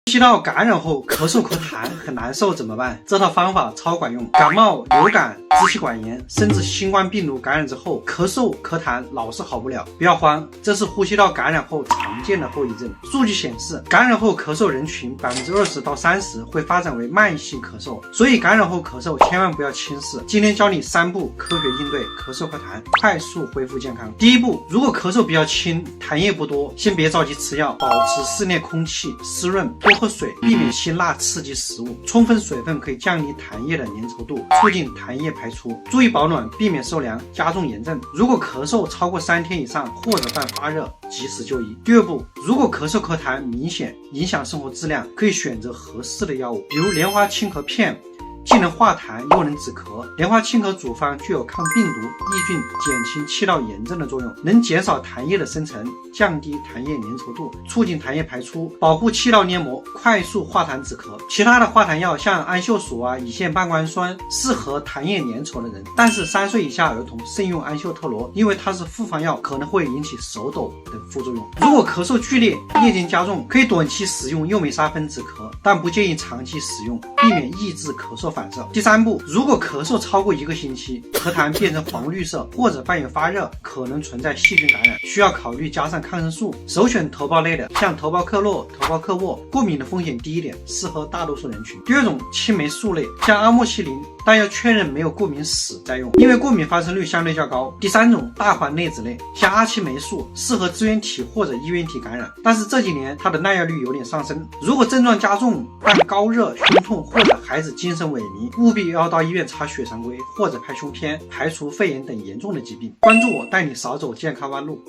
呼吸道感染后咳嗽咳痰很难受怎么办？这套方法超管用。感冒、流感、支气管炎，甚至新冠病毒感染之后，咳嗽咳痰老是好不了。不要慌，这是呼吸道感染后常见的后遗症。数据显示，感染后咳嗽人群20%到30%会发展为慢性咳嗽，所以感染后咳嗽千万不要轻视。今天教你3步科学应对咳嗽咳痰，快速恢复健康。第一步，如果咳嗽比较轻，痰液不多，先别着急吃药，保持室内空气湿润，多喝水，避免辛辣刺激食物。充分水分可以降低痰液的粘稠度，促进痰液排出。注意保暖，避免受凉，加重炎症。如果咳嗽超过3天以上或者伴发热，及时就医。第二步，如果咳嗽咳痰明显影响生活质量，可以选择合适的药物，比如莲花清咳片，既能化痰又能止咳。莲花清咳组方具有抗病毒、抑菌、减轻气道炎症的作用，能减少痰液的生成，降低痰液粘稠度，促进痰液排出，保护气道黏膜，快速化痰止咳。其他的化痰药像氨溴鼠乙酰半胱酸适合痰液粘稠的人，但是3岁以下儿童慎用氨溴特罗，因为它是复方药，可能会引起手抖等副作用。如果咳嗽剧烈、夜间加重，可以短期使用右美沙芬止咳，但不建议长期使用，避免抑制咳嗽反射。第3步，如果咳嗽超过1个星期，咳痰变成黄绿色或者伴有发热，可能存在细菌感染，需要考虑加上抗生素。首选头孢类的，像头孢克洛、头孢克沃，过敏的风险低一点，适合大多数人群。第二种，青霉素类，像阿莫西林，但要确认没有过敏史再用，因为过敏发生率相对较高。第3种，大环内酯类，像阿奇霉素，适合支原体或者衣原体感染，但是这几年它的耐药率有点上升。如果症状加重，伴高热、胸痛或者孩子精神萎靡，务必要到医院查血常规或者拍胸片，排除肺炎等严重的疾病。关注我，带你少走健康弯路。